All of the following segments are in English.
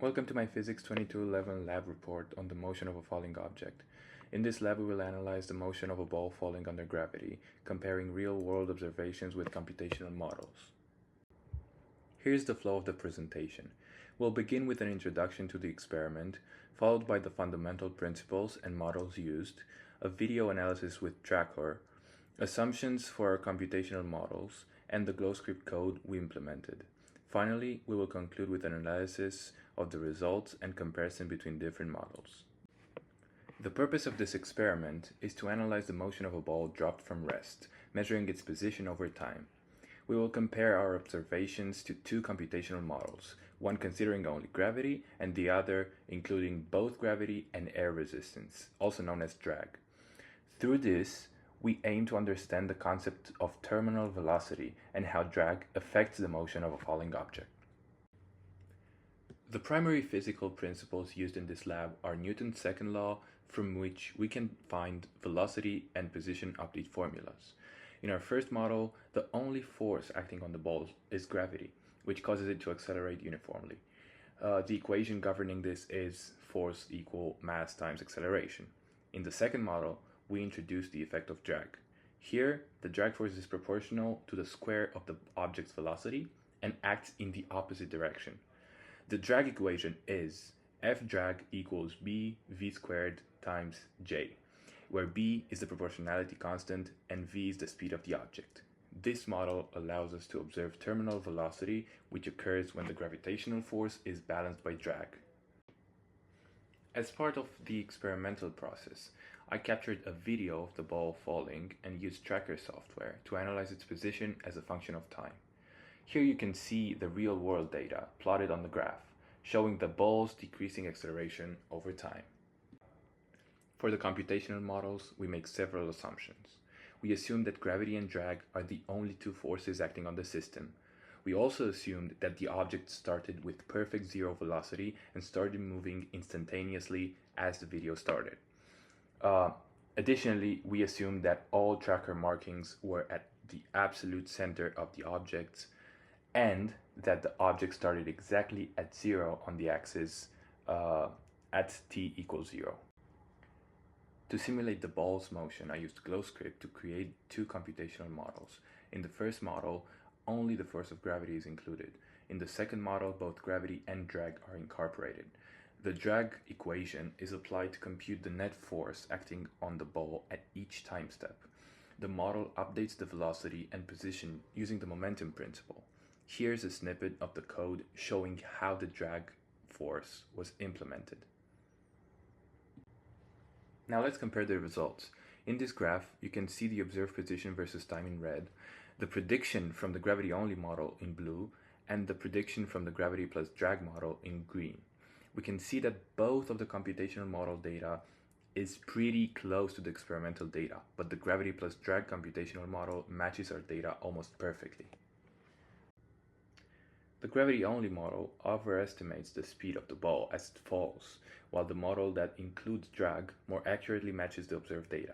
Welcome to my Physics 2211 lab report on the motion of a falling object. In this lab, we will analyze the motion of a ball falling under gravity, comparing real-world observations with computational models. Here's the flow of the presentation. We'll begin with an introduction to the experiment, followed by the fundamental principles and models used, a video analysis with Tracker, assumptions for our computational models, and the GlowScript code we implemented. Finally, we will conclude with an analysis of the results and comparison between different models. The purpose of this experiment is to analyze the motion of a ball dropped from rest, measuring its position over time. We will compare our observations to two computational models, one considering only gravity and the other including both gravity and air resistance, also known as drag. Through this, we aim to understand the concept of terminal velocity and how drag affects the motion of a falling object. The primary physical principles used in this lab are Newton's second law, from which we can find velocity and position update formulas. In our first model, the only force acting on the ball is gravity, which causes it to accelerate uniformly. The equation governing this is force equal mass times acceleration. In the second model, we introduce the effect of drag. Here, the drag force is proportional to the square of the object's velocity and acts in the opposite direction. The drag equation is F drag equals b v squared times j, where b is the proportionality constant and v is the speed of the object. This model allows us to observe terminal velocity, which occurs when the gravitational force is balanced by drag. As part of the experimental process, I captured a video of the ball falling and used Tracker software to analyze its position as a function of time. Here you can see the real-world data plotted on the graph, showing the ball's decreasing acceleration over time. For the computational models, we make several assumptions. We assume that gravity and drag are the only two forces acting on the system. We also assumed that the object started with perfect zero velocity and started moving instantaneously as the video started. Additionally, we assumed that all tracker markings were at the absolute center of the objects and that the object started exactly at 0 on the axis at t equals 0. To simulate the ball's motion, I used GlowScript to create two computational models. In the first model, only the force of gravity is included. In the second model, both gravity and drag are incorporated. The drag equation is applied to compute the net force acting on the ball at each time step. The model updates the velocity and position using the momentum principle. Here's a snippet of the code showing how the drag force was implemented. Now let's compare the results. In this graph, you can see the observed position versus time in red, the prediction from the gravity-only model in blue, and the prediction from the gravity plus drag model in green. We can see that both of the computational model data is pretty close to the experimental data, but the gravity plus drag computational model matches our data almost perfectly. The gravity-only model overestimates the speed of the ball as it falls, while the model that includes drag more accurately matches the observed data.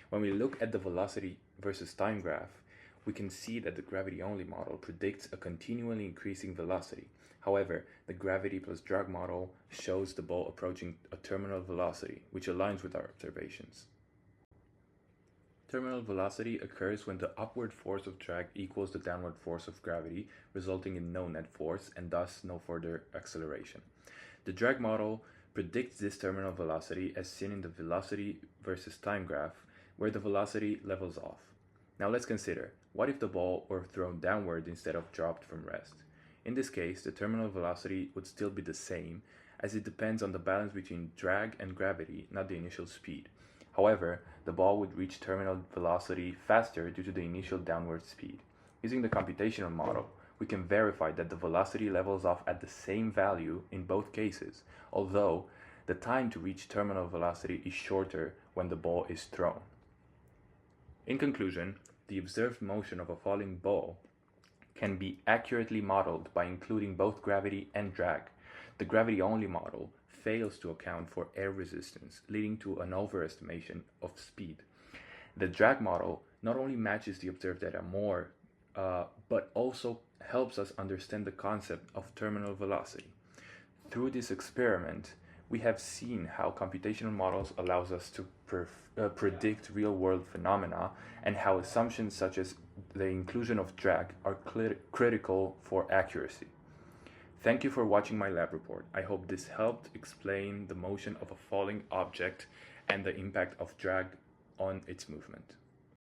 When we look at the velocity versus time graph, we can see that the gravity-only model predicts a continually increasing velocity. However, the gravity plus drag model shows the ball approaching a terminal velocity, which aligns with our observations. Terminal velocity occurs when the upward force of drag equals the downward force of gravity, resulting in no net force and thus no further acceleration. The drag model predicts this terminal velocity as seen in the velocity versus time graph, where the velocity levels off. Now let's consider, what if the ball were thrown downward instead of dropped from rest? In this case, the terminal velocity would still be the same, as it depends on the balance between drag and gravity, not the initial speed. However, the ball would reach terminal velocity faster due to the initial downward speed. Using the computational model, we can verify that the velocity levels off at the same value in both cases, although the time to reach terminal velocity is shorter when the ball is thrown. In conclusion, the observed motion of a falling ball can be accurately modeled by including both gravity and drag. The gravity-only model fails to account for air resistance, leading to an overestimation of speed. The drag model not only matches the observed data more, but also helps us understand the concept of terminal velocity. Through this experiment, we have seen how computational models allows us to predict real-world phenomena and how assumptions such as the inclusion of drag are critical for accuracy. Thank you for watching my lab report. I hope this helped explain the motion of a falling object and the impact of drag on its movement.